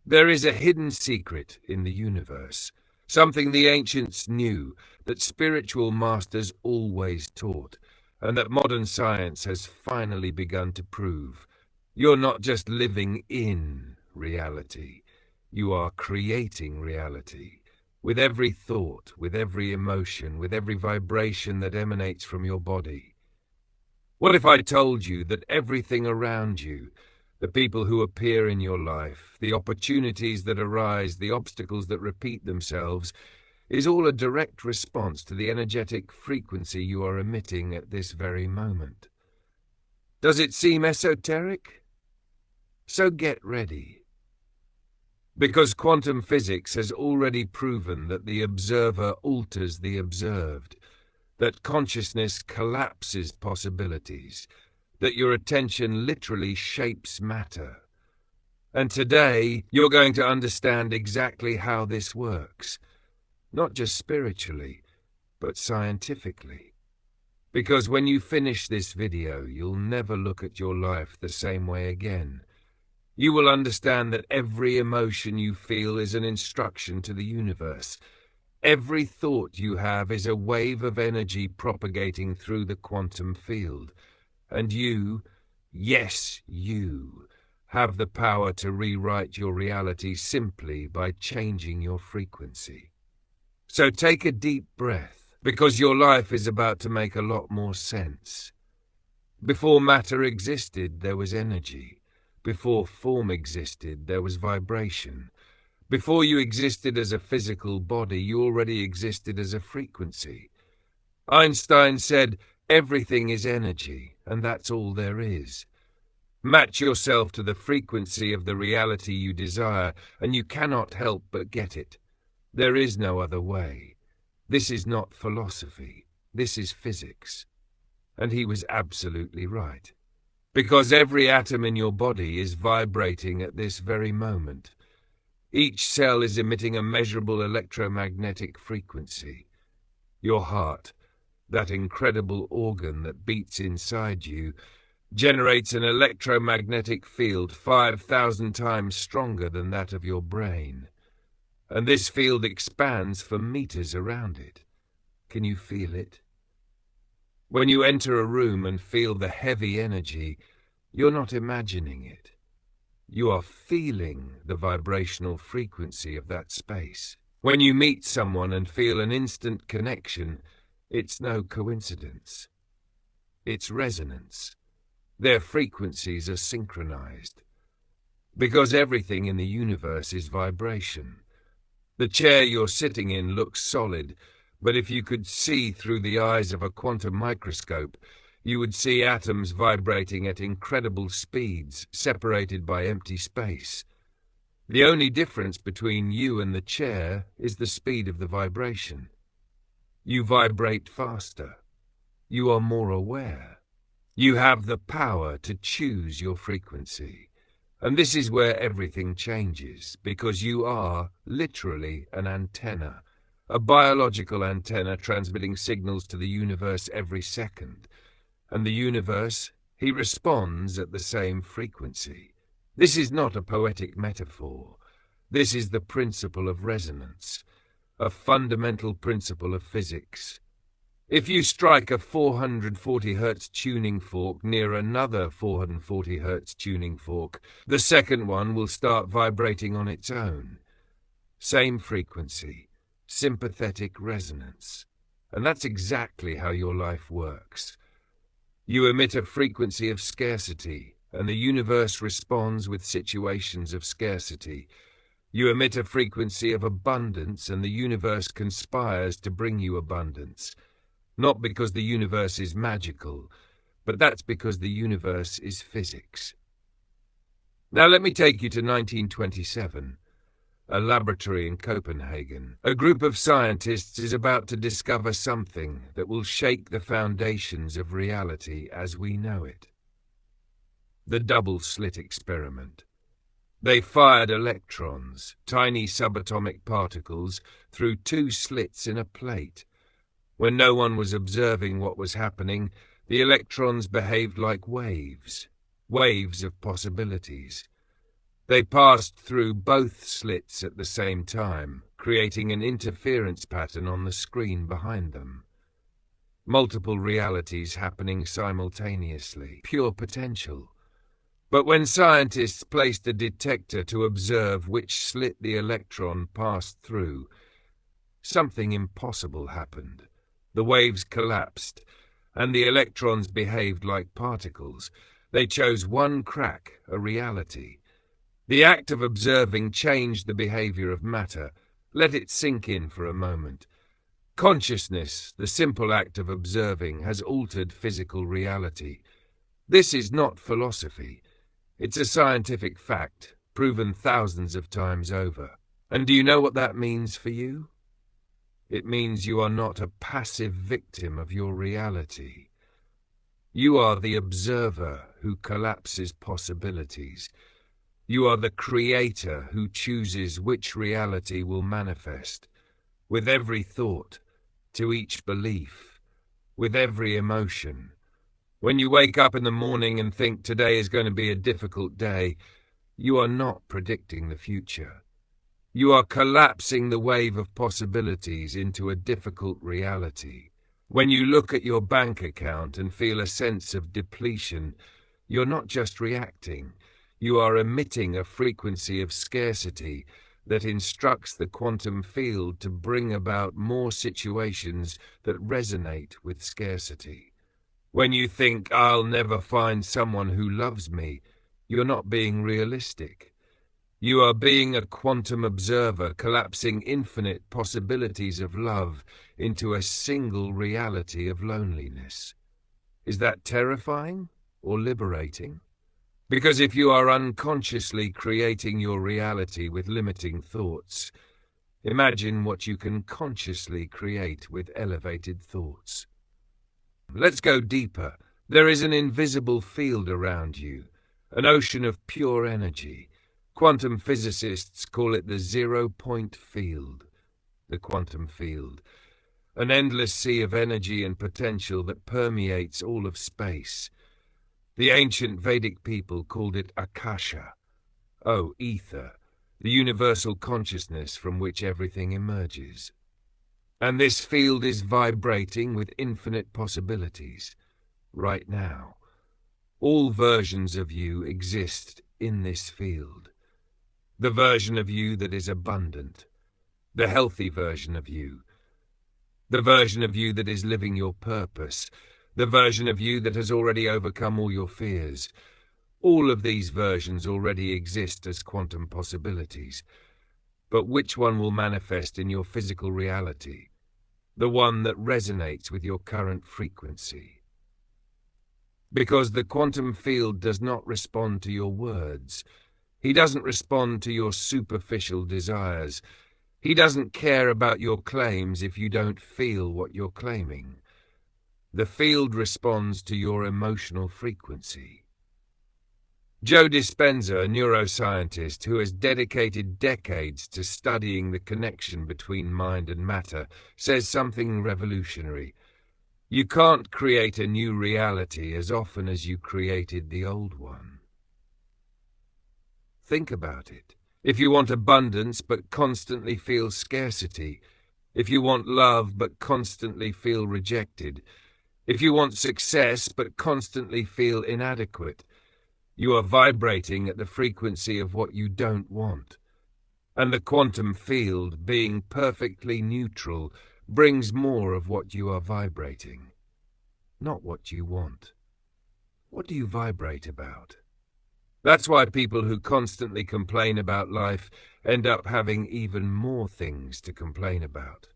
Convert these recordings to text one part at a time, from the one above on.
There is a hidden secret in the universe, something the ancients knew, that spiritual masters always taught, and that modern science has finally begun to prove. You're not just living in reality, you are creating reality. With every thought, with every emotion, with every vibration that emanates from your body. What if I told you that everything around you, the people who appear in your life, the opportunities that arise, the obstacles that repeat themselves, is all a direct response to the energetic frequency you are emitting at this very moment? Does it seem esoteric? So get ready. Because quantum physics has already proven that the observer alters the observed, that consciousness collapses possibilities, that your attention literally shapes matter. And today, you're going to understand exactly how this works, not just spiritually, but scientifically. Because when you finish this video, you'll never look at your life the same way again. You will understand that every emotion you feel is an instruction to the universe. Every thought you have is a wave of energy propagating through the quantum field. And you, yes, you, have the power to rewrite your reality simply by changing your frequency. So take a deep breath, because your life is about to make a lot more sense. Before matter existed, there was energy. Before form existed, there was vibration. Before you existed as a physical body, you already existed as a frequency. Einstein said, everything is energy, and that's all there is. Match yourself to the frequency of the reality you desire, and you cannot help but get it. There is no other way. This is not philosophy. This is physics. And he was absolutely right. Because every atom in your body is vibrating at this very moment. Each cell is emitting a measurable electromagnetic frequency. Your heart, that incredible organ that beats inside you, generates an electromagnetic field 5,000 times stronger than that of your brain. And this field expands for meters around it. Can you feel it? When you enter a room and feel the heavy energy, you're not imagining it. You are feeling the vibrational frequency of that space. When you meet someone and feel an instant connection, it's no coincidence. It's resonance. Their frequencies are synchronized. Because everything in the universe is vibration. The chair you're sitting in looks solid, but if you could see through the eyes of a quantum microscope, you would see atoms vibrating at incredible speeds, separated by empty space. The only difference between you and the chair is the speed of the vibration. You vibrate faster. You are more aware. You have the power to choose your frequency. And this is where everything changes, because you are literally an antenna, a biological antenna transmitting signals to the universe every second. And the universe, he responds at the same frequency. This is not a poetic metaphor. This is the principle of resonance, a fundamental principle of physics. If you strike a 440 Hz tuning fork near another 440 Hz tuning fork, the second one will start vibrating on its own. Same frequency, sympathetic resonance. And that's exactly how your life works. You emit a frequency of scarcity, and the universe responds with situations of scarcity. You emit a frequency of abundance, and the universe conspires to bring you abundance. Not because the universe is magical, but that's because the universe is physics. Now let me take you to 1927. A laboratory in Copenhagen. A group of scientists is about to discover something that will shake the foundations of reality as we know it. The double-slit experiment. They fired electrons, tiny subatomic particles, through two slits in a plate. When no one was observing what was happening, the electrons behaved like waves, waves of possibilities. They passed through both slits at the same time, creating an interference pattern on the screen behind them. Multiple realities happening simultaneously. Pure potential. But when scientists placed a detector to observe which slit the electron passed through, something impossible happened. The waves collapsed, and the electrons behaved like particles. They chose one crack, a reality. The act of observing changed the behavior of matter. Let it sink in for a moment. Consciousness, the simple act of observing, has altered physical reality. This is not philosophy. It's a scientific fact, proven thousands of times over. And do you know what that means for you? It means you are not a passive victim of your reality. You are the observer who collapses possibilities. You are the creator who chooses which reality will manifest. With every thought, to each belief, with every emotion. When you wake up in the morning and think today is going to be a difficult day, you are not predicting the future. You are collapsing the wave of possibilities into a difficult reality. When you look at your bank account and feel a sense of depletion, you're not just reacting. You are emitting a frequency of scarcity that instructs the quantum field to bring about more situations that resonate with scarcity. When you think, I'll never find someone who loves me, you're not being realistic. You are being a quantum observer, collapsing infinite possibilities of love into a single reality of loneliness. Is that terrifying or liberating? Because if you are unconsciously creating your reality with limiting thoughts, imagine what you can consciously create with elevated thoughts. Let's go deeper. There is an invisible field around you, an ocean of pure energy. Quantum physicists call it the zero-point field, the quantum field, an endless sea of energy and potential that permeates all of space. The ancient Vedic people called it Akasha, ether, the universal consciousness from which everything emerges. And this field is vibrating with infinite possibilities, right now. All versions of you exist in this field. The version of you that is abundant, the healthy version of you, the version of you that is living your purpose, the version of you that has already overcome all your fears. All of these versions already exist as quantum possibilities. But which one will manifest in your physical reality? The one that resonates with your current frequency. Because the quantum field does not respond to your words. He doesn't respond to your superficial desires. He doesn't care about your claims if you don't feel what you're claiming. The field responds to your emotional frequency. Joe Dispenza, a neuroscientist who has dedicated decades to studying the connection between mind and matter, says something revolutionary. You can't create a new reality as often as you created the old one. Think about it. If you want abundance but constantly feel scarcity, if you want love but constantly feel rejected, if you want success but constantly feel inadequate, you are vibrating at the frequency of what you don't want. And the quantum field, being perfectly neutral, brings more of what you are vibrating, not what you want. What do you vibrate about? That's why people who constantly complain about life end up having even more things to complain about.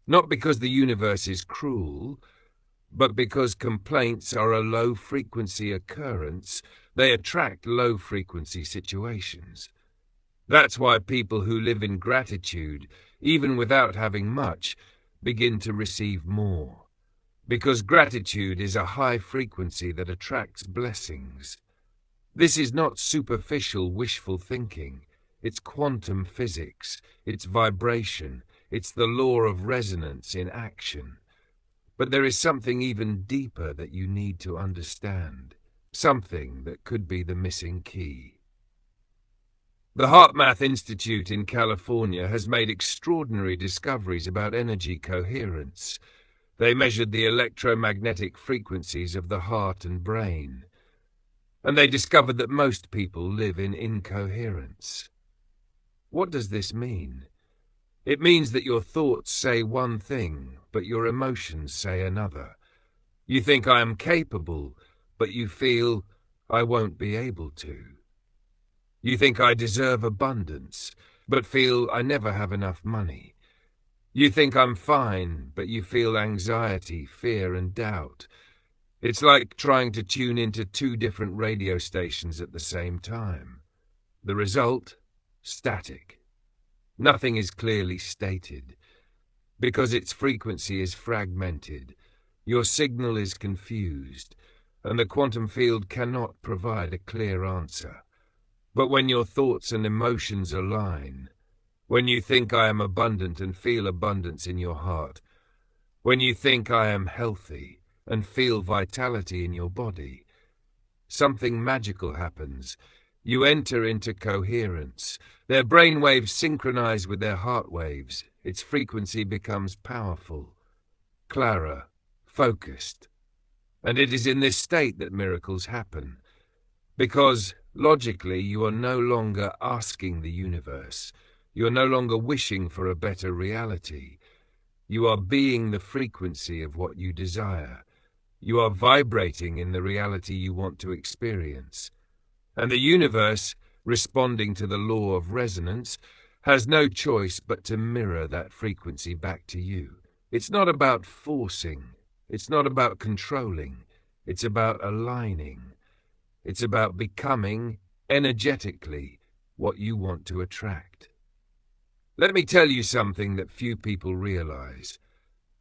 Not because the universe is cruel, but because complaints are a low-frequency occurrence. They attract low-frequency situations. That's why people who live in gratitude, even without having much, begin to receive more. Because gratitude is a high frequency that attracts blessings. This is not superficial wishful thinking. It's quantum physics. It's vibration. It's the law of resonance in action. But there is something even deeper that you need to understand. Something that could be the missing key. The HeartMath Institute in California has made extraordinary discoveries about energy coherence. They measured the electromagnetic frequencies of the heart and brain, and they discovered that most people live in incoherence. What does this mean? It means that your thoughts say one thing, but your emotions say another. You think I am capable, but you feel I won't be able to. You think I deserve abundance, but feel I never have enough money. You think I'm fine, but you feel anxiety, fear, and doubt. It's like trying to tune into two different radio stations at the same time. The result? Static. Nothing is clearly stated. Because its frequency is fragmented, your signal is confused, and the quantum field cannot provide a clear answer. But when your thoughts and emotions align, when you think I am abundant and feel abundance in your heart, when you think I am healthy and feel vitality in your body, something magical happens. You enter into coherence. Their brain waves synchronize with their heart waves. Its frequency becomes powerful, clearer, focused. And it is in this state that miracles happen. Because, logically, you are no longer asking the universe. You are no longer wishing for a better reality. You are being the frequency of what you desire. You are vibrating in the reality you want to experience. And the universe, responding to the law of resonance, has no choice but to mirror that frequency back to you. It's not about forcing. It's not about controlling. It's about aligning. It's about becoming, energetically, what you want to attract. Let me tell you something that few people realize.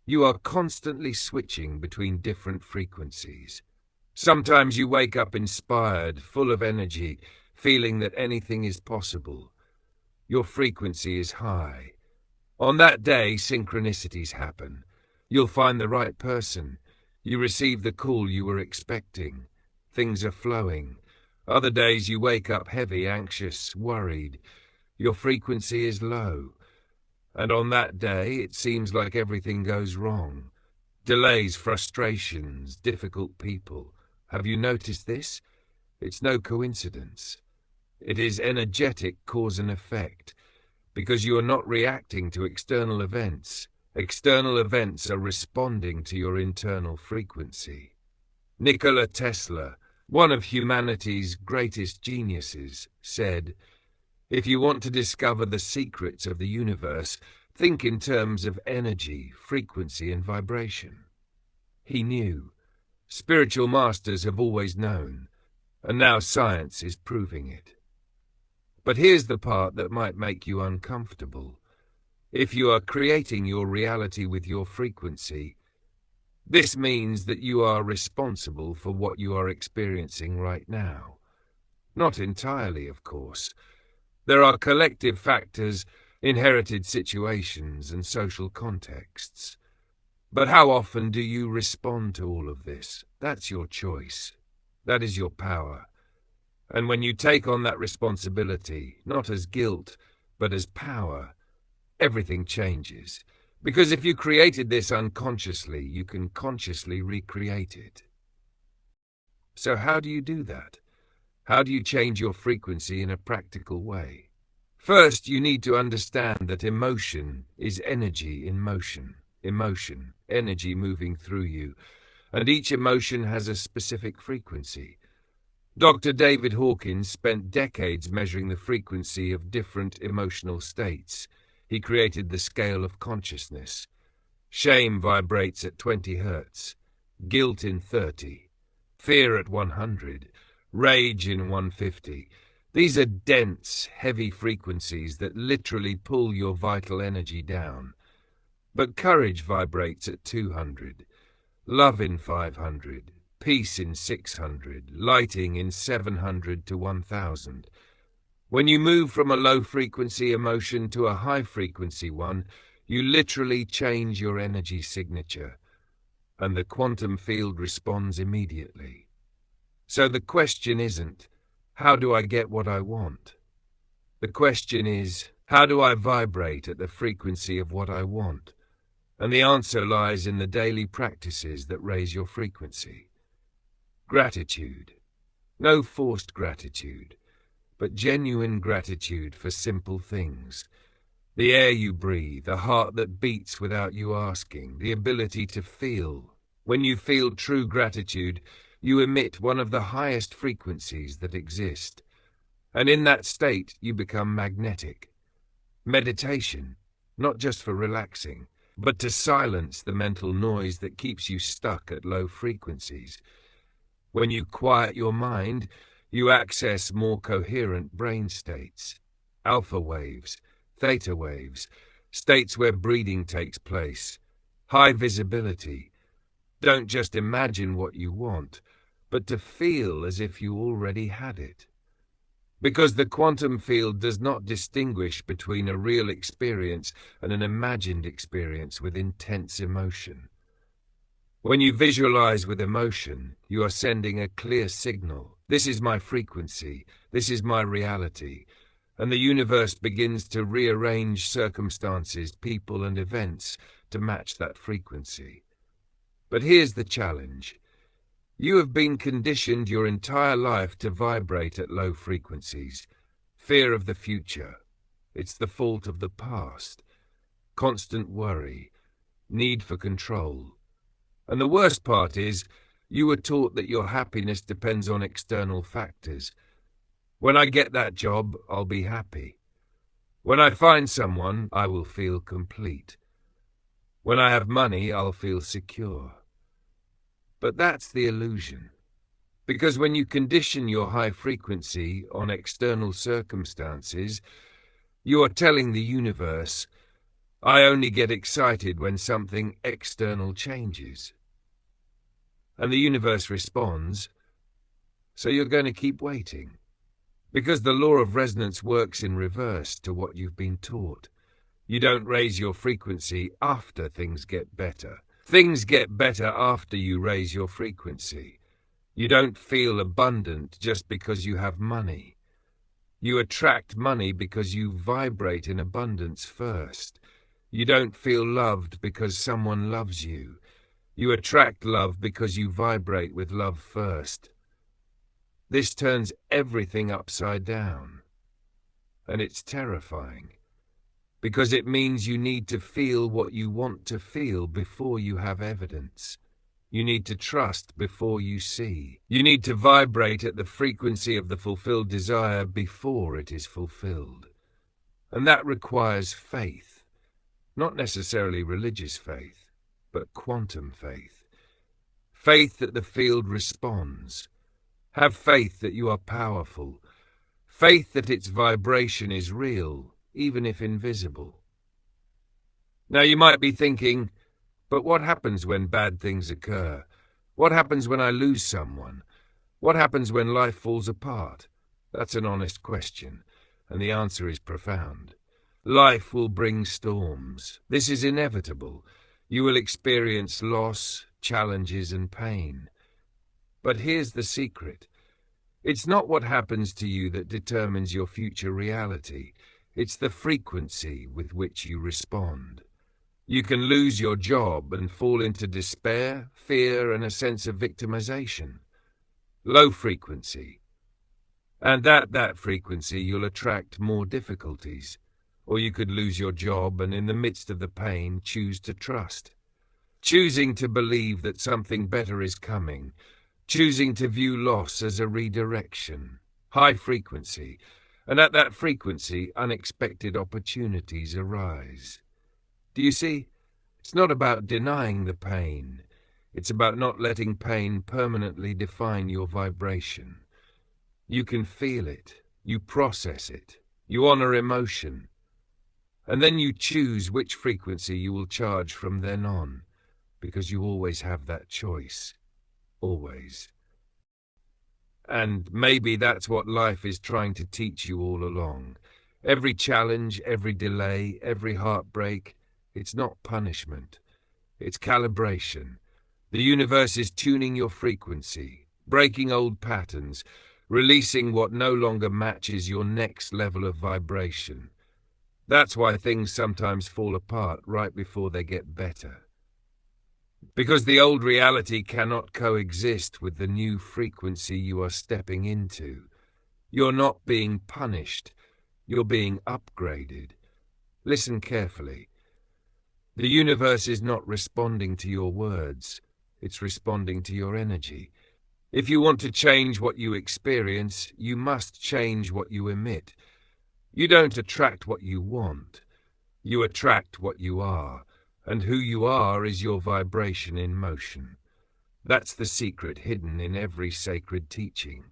You are constantly switching between different frequencies. Sometimes you wake up inspired, full of energy, feeling that anything is possible. Your frequency is high. On that day, synchronicities happen. You'll find the right person. You receive the call you were expecting. Things are flowing. Other days you wake up heavy, anxious, worried. Your frequency is low. And on that day, it seems like everything goes wrong. Delays, frustrations, difficult people. Have you noticed this? It's no coincidence. It is energetic cause and effect, because you are not reacting to external events. External events are responding to your internal frequency. Nikola Tesla, one of humanity's greatest geniuses, said, "If you want to discover the secrets of the universe, think in terms of energy, frequency, and vibration." He knew. Spiritual masters have always known, and now science is proving it. But here's the part that might make you uncomfortable. If you are creating your reality with your frequency, this means that you are responsible for what you are experiencing right now. Not entirely, of course. There are collective factors, inherited situations, and social contexts. But how often do you respond to all of this? That's your choice. That is your power. And when you take on that responsibility, not as guilt, but as power, everything changes. Because if you created this unconsciously, you can consciously recreate it. So how do you do that? How do you change your frequency in a practical way? First, you need to understand that emotion is energy in motion. Emotion, energy moving through you, and each emotion has a specific frequency. Dr. David Hawkins spent decades measuring the frequency of different emotional states. He created the scale of consciousness. Shame vibrates at 20 hertz, guilt in 30, fear at 100, rage in 150. These are dense, heavy frequencies that literally pull your vital energy down. But courage vibrates at 200, love in 500, peace in 600, lighting in 700 to 1000. When you move from a low-frequency emotion to a high-frequency one, you literally change your energy signature, and the quantum field responds immediately. So the question isn't, how do I get what I want? The question is, how do I vibrate at the frequency of what I want? And the answer lies in the daily practices that raise your frequency. Gratitude. No forced gratitude, but genuine gratitude for simple things. The air you breathe, a heart that beats without you asking, the ability to feel. When you feel true gratitude, you emit one of the highest frequencies that exist. And in that state, you become magnetic. Meditation, not just for relaxing, but to silence the mental noise that keeps you stuck at low frequencies. When you quiet your mind, you access more coherent brain states, alpha waves, theta waves, states where breathing takes place, high visibility. Don't just imagine what you want, but to feel as if you already had it. Because the quantum field does not distinguish between a real experience and an imagined experience with intense emotion. When you visualize with emotion, you are sending a clear signal. This is my frequency. This is my reality. And the universe begins to rearrange circumstances, people, and events to match that frequency. But here's the challenge. You have been conditioned your entire life to vibrate at low frequencies. Fear of the future. It's the fault of the past. Constant worry. Need for control. And the worst part is, you were taught that your happiness depends on external factors. When I get that job, I'll be happy. When I find someone, I will feel complete. When I have money, I'll feel secure. But that's the illusion. Because when you condition your high frequency on external circumstances, you are telling the universe, I only get excited when something external changes. And the universe responds, so you're going to keep waiting. Because the law of resonance works in reverse to what you've been taught. You don't raise your frequency after things get better. Things get better after you raise your frequency. You don't feel abundant just because you have money. You attract money because you vibrate in abundance first. You don't feel loved because someone loves you. You attract love because you vibrate with love first. This turns everything upside down. And it's terrifying. Because it means you need to feel what you want to feel before you have evidence. You need to trust before you see. You need to vibrate at the frequency of the fulfilled desire before it is fulfilled. And that requires faith. Not necessarily religious faith, but quantum faith. Faith that the field responds. Have faith that you are powerful. Faith that its vibration is real, even if invisible. Now you might be thinking, but what happens when bad things occur? What happens when I lose someone? What happens when life falls apart? That's an honest question, and the answer is profound. Life will bring storms. This is inevitable. You will experience loss, challenges, and pain. But here's the secret. It's not what happens to you that determines your future reality. It's the frequency with which you respond. You can lose your job and fall into despair, fear, and a sense of victimization. Low frequency. And at that frequency, you'll attract more difficulties. Or you could lose your job and in the midst of the pain, choose to trust. Choosing to believe that something better is coming. Choosing to view loss as a redirection. High frequency. And at that frequency, unexpected opportunities arise. Do you see? It's not about denying the pain. It's about not letting pain permanently define your vibration. You can feel it. You process it. You honor emotion. And then you choose which frequency you will charge from then on, because you always have that choice. Always. And maybe that's what life is trying to teach you all along. Every challenge, every delay, every heartbreak, it's not punishment. It's calibration. The universe is tuning your frequency, breaking old patterns, releasing what no longer matches your next level of vibration. That's why things sometimes fall apart right before they get better. Because the old reality cannot coexist with the new frequency you are stepping into. You're not being punished, you're being upgraded. Listen carefully. The universe is not responding to your words, it's responding to your energy. If you want to change what you experience, you must change what you emit. You don't attract what you want, you attract what you are, and who you are is your vibration in motion. That's the secret hidden in every sacred teaching.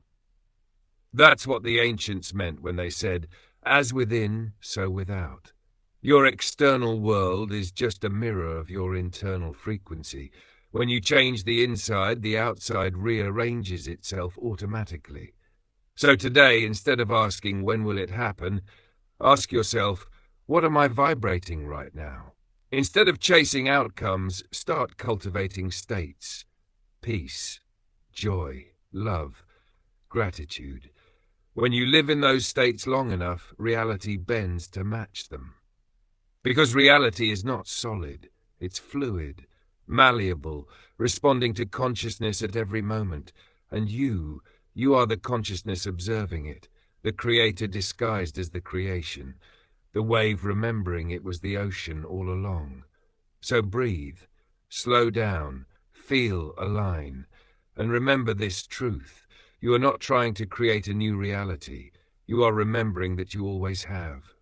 That's what the ancients meant when they said, "As within, so without." Your external world is just a mirror of your internal frequency. When you change the inside, the outside rearranges itself automatically. So today, instead of asking, "When will it happen?" ask yourself, "What am I vibrating right now?" Instead of chasing outcomes, start cultivating states. Peace, joy, love, gratitude. When you live in those states long enough, reality bends to match them. Because reality is not solid, it's fluid, malleable, responding to consciousness at every moment. And you are the consciousness observing it, the creator disguised as the creation, the wave remembering it was the ocean all along. So breathe, slow down, feel, align, and remember this truth. You are not trying to create a new reality. You are remembering that you always have.